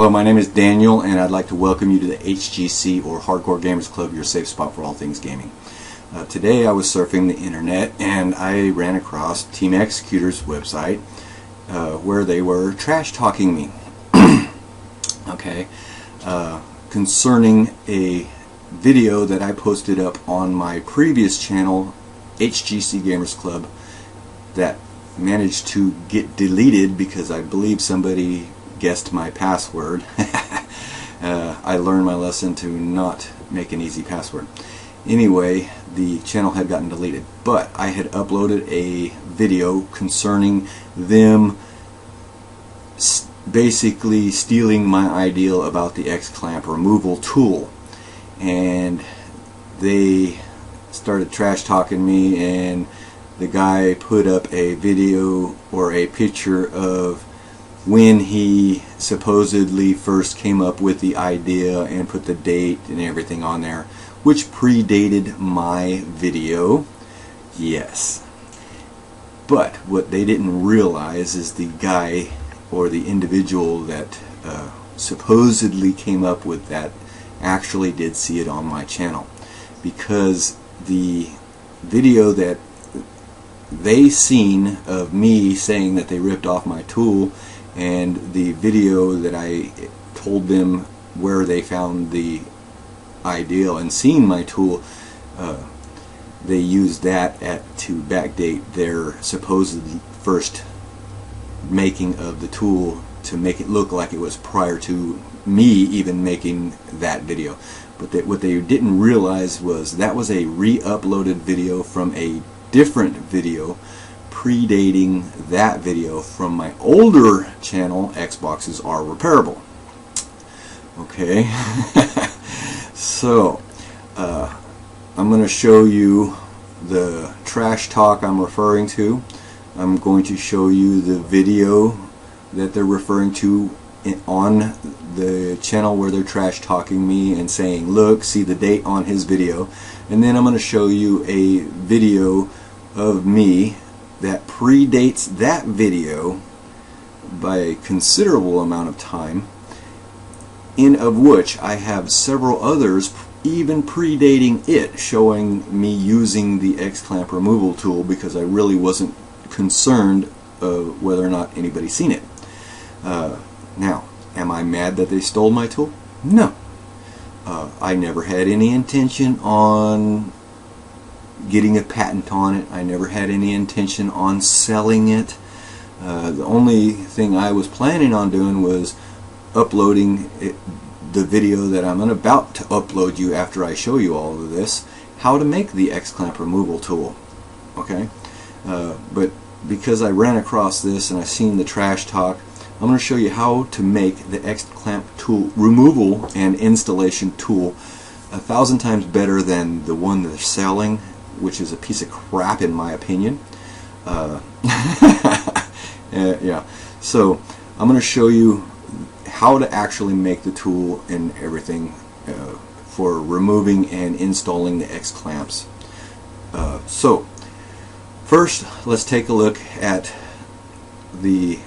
Hello, my name is Daniel, and I'd like to welcome you to the HGC, or Hardcore Gamers Club, your safe spot for all things gaming. Today I was surfing the internet and I ran across Team XECUTER's website where they were trash talking me. Okay, concerning a video that I posted up on my previous channel, HGC Gamers Club, that managed to get deleted because I believe somebody guessed my password. I learned my lesson to not make an easy password. Anyway, the channel had gotten deleted, but I had uploaded a video concerning them basically stealing my idea about the X-clamp removal tool, and they started trash talking me, and the guy put up a video or a picture of when he supposedly first came up with the idea and put the date and everything on there, which predated my video. Yes. But what they didn't realize is the guy or the individual that supposedly came up with that actually did see it on my channel, because the video that they seen of me saying that they ripped off my tool, and the video that I told them where they found the ideal and seen my tool, they used that to backdate their supposed first making of the tool to make it look like it was prior to me even making that video. But what they didn't realize was that was a re-uploaded video from a different video predating that video from my older channel, Xboxes Are Repairable. Okay. So I'm going to show you the trash talk I'm referring to. I'm going to show you the video that they're referring to on the channel where they're trash talking me and saying, look, see the date on his video. And then I'm going to show you a video of me that predates that video by a considerable amount of time, in of which I have several others even predating it, showing me using the X-clamp removal tool, because I really wasn't concerned whether or not anybody's seen it. Now, am I mad that they stole my tool? No. I never had any intention on getting a patent on it. I never had any intention on selling it. The only thing I was planning on doing was uploading the video that I'm about to upload you after I show you all of this, how to make the X-clamp removal tool. Okay? But because I ran across this and I seen the trash talk, I'm going to show you how to make the X-clamp tool removal and installation tool 1,000 times better than the one they're selling, which is a piece of crap in my opinion. Yeah. So I'm going to show you how to actually make the tool and everything for removing and installing the X-clamps. So first, let's take a look at the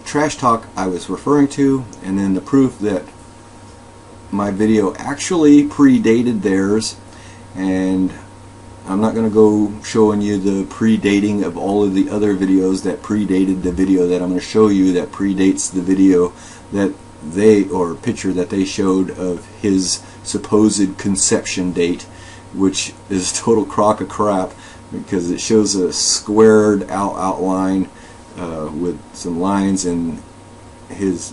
trash talk I was referring to, and then the proof that my video actually predated theirs. And I'm not going to go showing you the predating of all of the other videos that predated the video that I'm going to show you that predates the video that they, or picture that they showed of his supposed conception date, which is total crock of crap, because it shows a squared out outline with some lines, and his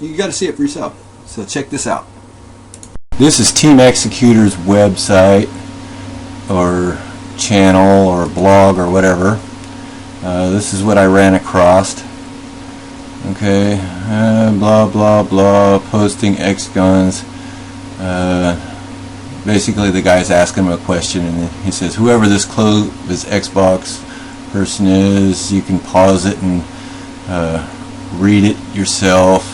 you got to see it for yourself. So check this out. This is Team XECUTER's website or channel or blog or whatever. This is what I ran across. Okay, blah blah blah, posting X guns. Basically the guy's asking him a question, and he says, whoever this Xbox person is, you can pause it and read it yourself.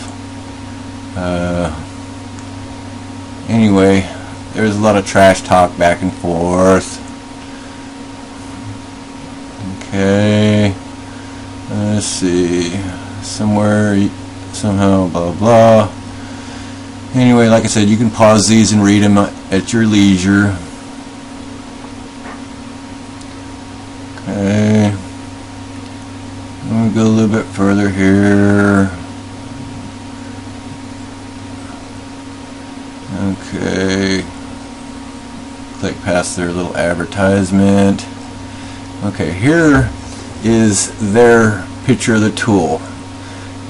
Anyway, there's a lot of trash talk back and forth. Okay, let's see, somewhere, somehow, blah blah. Anyway, like I said, you can pause these and read them at your leisure. Okay, I'm going to go a little bit further here. Okay, click past their little advertisement. Okay, here is their picture of the tool.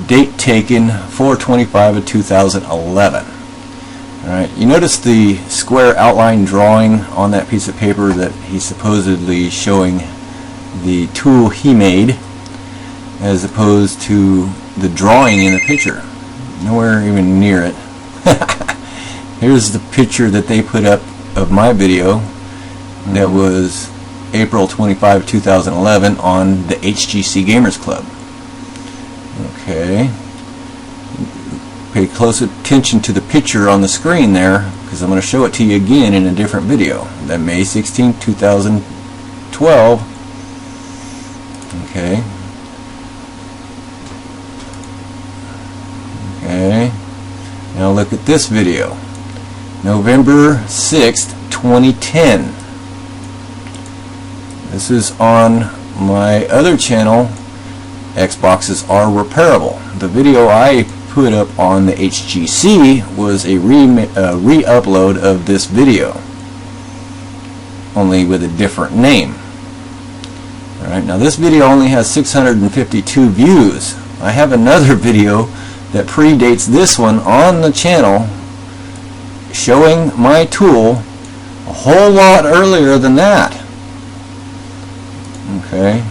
Date taken 4/25/2011. Alright, you notice the square outline drawing on that piece of paper that he's supposedly showing the tool he made, as opposed to the drawing in the picture. Nowhere even near it. Here's the picture that they put up of my video that was April 25, 2011 on the HGC Gamers Club. Okay. Pay close attention to the picture on the screen there, because I'm going to show it to you again in a different video. That May 16, 2012. Okay. Okay. Now look at this video. November 6th, 2010. This is on my other channel, Xboxes Are Repairable. The video I put up on the HGC was a re-upload of this video, only with a different name. Alright, now this video only has 652 views. I have another video that predates this one on the channel showing my tool a whole lot earlier than that. Okay,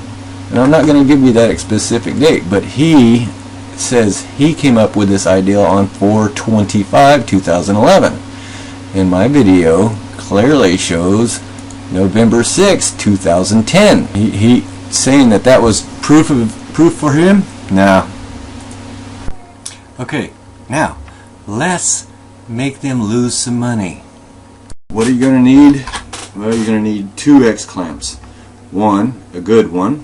and I'm not going to give you that specific date, but he says he came up with this idea on 4/25/2011. And my video clearly shows November 6, 2010. He saying that that was proof for him? Nah. Okay, now let's make them lose some money. What are you going to need? Well, you're going to need 2 X clamps. One, a good one,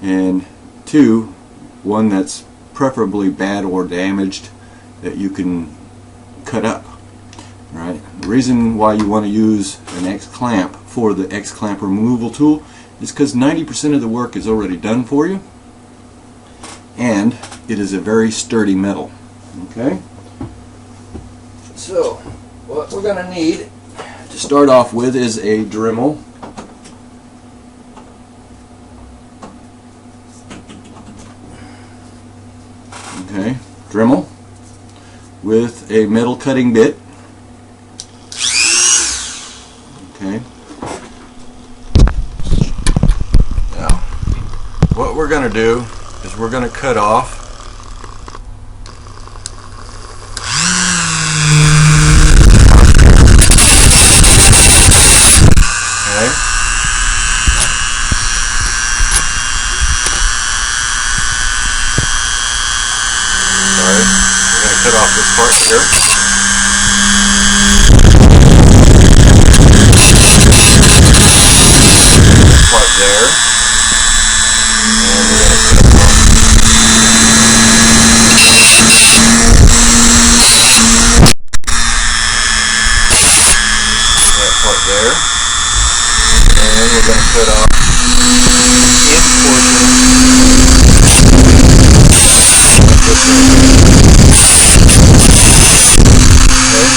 and 2, one that's preferably bad or damaged that you can cut up. Right? The reason why you want to use an X clamp for the X clamp removal tool is because 90% of the work is already done for you, and it is a very sturdy metal. Okay? So, what we're going to need to start off with is a Dremel. Okay, Dremel with a metal cutting bit. Okay. Now, what we're going to do is we're going to cut off this part here. This part there. And we're going to put it on. That part there. And we're going to put on in portion of this right here.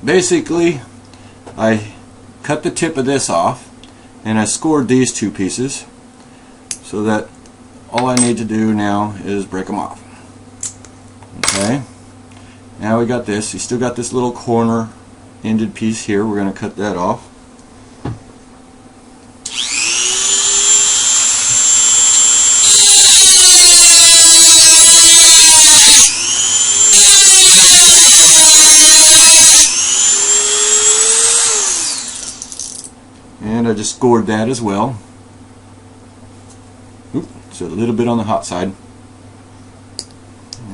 Basically, I cut the tip of this off and I scored these 2 pieces so that all I need to do now is break them off. Okay, Now we got this. You still got this little corner ended piece here. We're going to cut that off. And I just scored that as well. Oop, so a little bit on the hot side.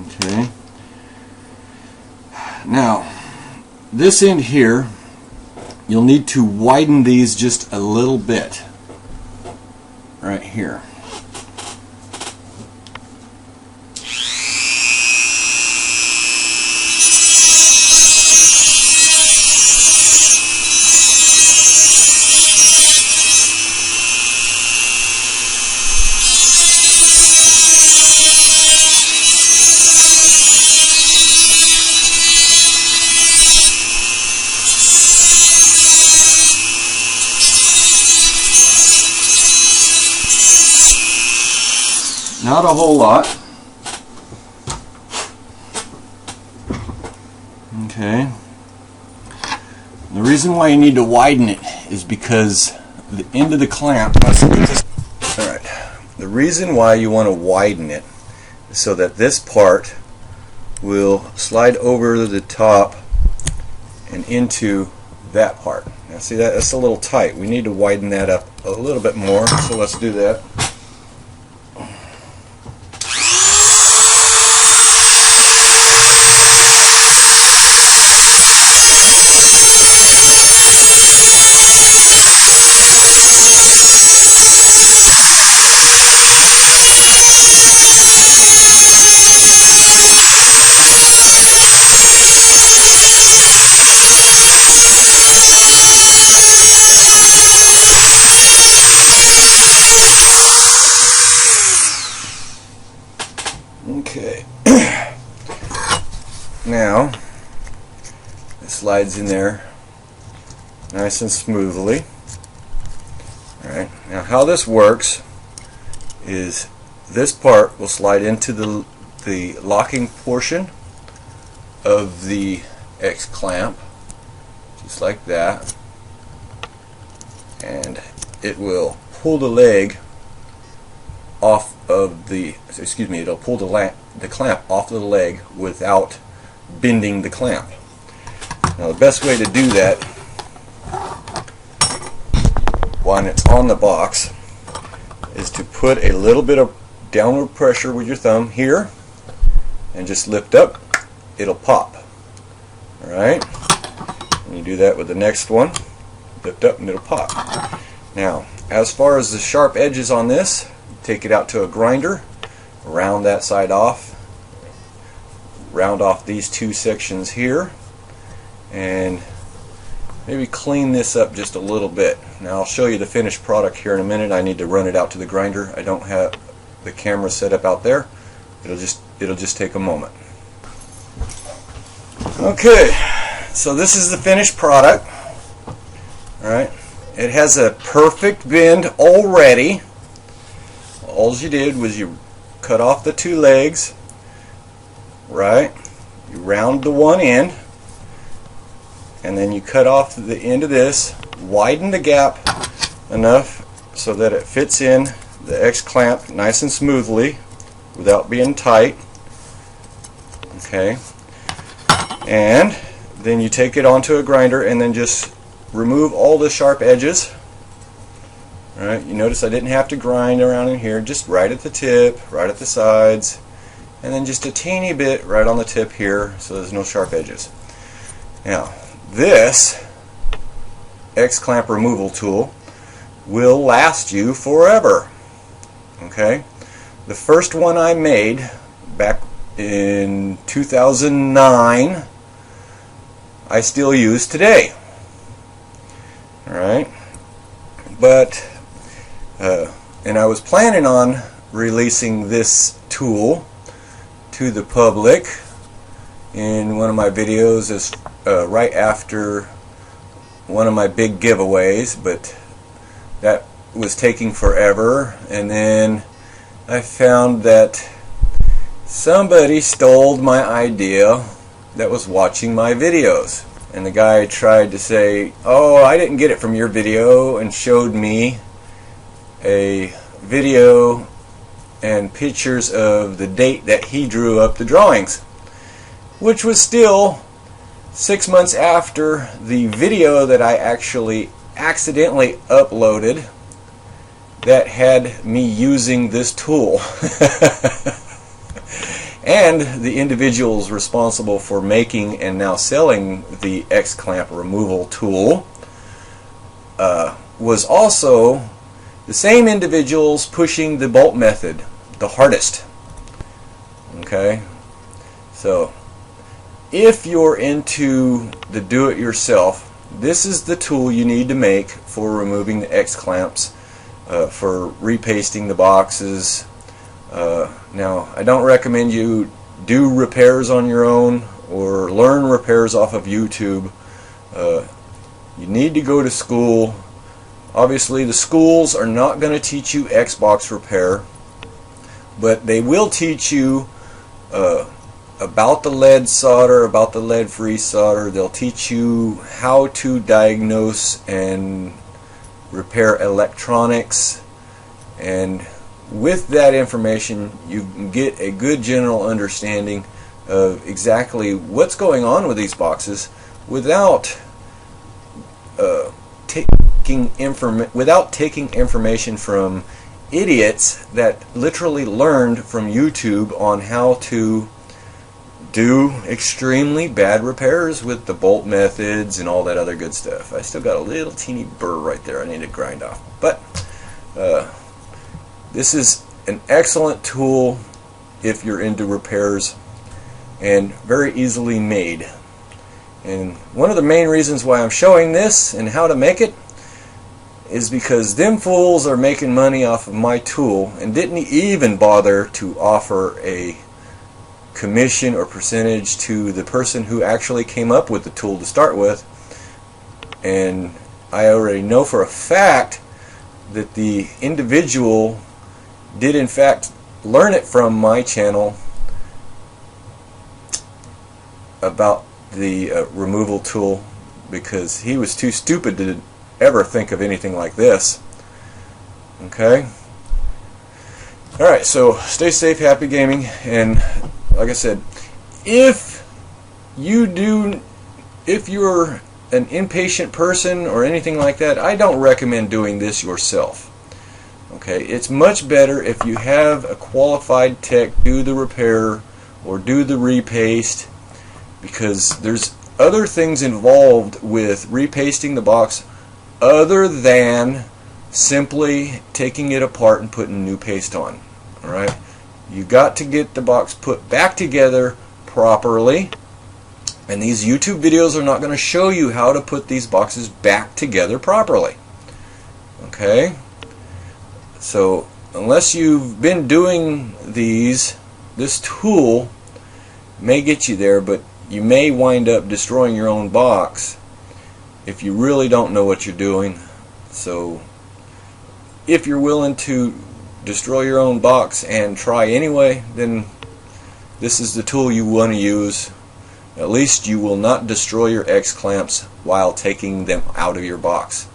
Okay. Now, this end here, you'll need to widen these just a little bit. Right here. Not a whole lot. Okay. The reason why you need to widen it is because the end of the clamp. Alright. The reason why you want to widen it is so that this part will slide over the top and into that part. Now see, that's a little tight. We need to widen that up a little bit more, so let's do that. Okay. Now it slides in there nice and smoothly. Alright, now how this works is this part will slide into the locking portion of the X clamp, just like that, and it will pull the leg off of the, excuse me, it'll pull the clamp off of the leg without bending the clamp. Now the best way to do that when it's on the box is to put a little bit of downward pressure with your thumb here and just lift up. It'll pop. Alright? And you do that with the next one. Lift up and it'll pop. Now, as far as the sharp edges on this, take it out to a grinder, round that side off, round off these two sections here, and maybe clean this up just a little bit. Now I'll show you the finished product here in a minute. I need to run it out to the grinder. I don't have the camera set up out there. It'll just take a moment. Okay, so this is the finished product. Alright, it has a perfect bend already. All you did was you cut off the two legs, right? You round the one end, and then you cut off the end of this, widen the gap enough so that it fits in the X clamp nice and smoothly without being tight. Okay, and then you take it onto a grinder and then just remove all the sharp edges. Alright, you notice I didn't have to grind around in here, just right at the tip, right at the sides, and then just a teeny bit right on the tip here so there's no sharp edges. Now, this X clamp removal tool will last you forever. Okay? The first one I made back in 2009 I still use today. Alright? But and I was planning on releasing this tool to the public in one of my videos as right after one of my big giveaways, but that was taking forever, and then I found that somebody stole my idea that was watching my videos. And the guy tried to say, oh, I didn't get it from your video, and showed me a video and pictures of the date that he drew up the drawings, which was still 6 months after the video that I actually accidentally uploaded that had me using this tool. And the individuals responsible for making and now selling the X-clamp removal tool was also the same individuals pushing the bolt method the hardest. Okay, so if you're into the do-it-yourself, this is the tool you need to make for removing the X-clamps, for repasting the boxes. Now, I don't recommend you do repairs on your own or learn repairs off of YouTube. You need to go to school. Obviously, the schools are not going to teach you Xbox repair, but they will teach you about the lead solder, about the lead-free solder. They'll teach you how to diagnose and repair electronics, and with that information you can get a good general understanding of exactly what's going on with these boxes without taking information from idiots that literally learned from YouTube on how to do extremely bad repairs with the bolt methods and all that other good stuff. I still got a little teeny burr right there I need to grind off. But this is an excellent tool if you're into repairs, and very easily made. And one of the main reasons why I'm showing this and how to make it is because them fools are making money off of my tool and didn't even bother to offer a commission or percentage to the person who actually came up with the tool to start with. And I already know for a fact that the individual did in fact learn it from my channel about the removal tool, because he was too stupid to ever think of anything like this. Okay? Alright, so stay safe, happy gaming, and like I said, if you're an impatient person or anything like that, I don't recommend doing this yourself. Okay, it's much better if you have a qualified tech do the repair or do the repaste, because there's other things involved with repasting the box other than simply taking it apart and putting new paste on. Alright, you got to get the box put back together properly, and these YouTube videos are not going to show you how to put these boxes back together properly. Okay, so unless you've been doing these, this tool may get you there, but you may wind up destroying your own box if you really don't know what you're doing. So if you're willing to destroy your own box and try anyway, then this is the tool you want to use. At least you will not destroy your X-clamps while taking them out of your box.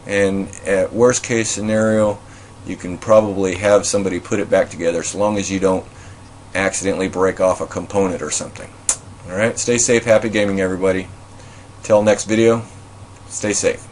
And at worst case scenario, you can probably have somebody put it back together, so long as you don't accidentally break off a component or something. Alright, stay safe, happy gaming everybody. Till next video, stay safe.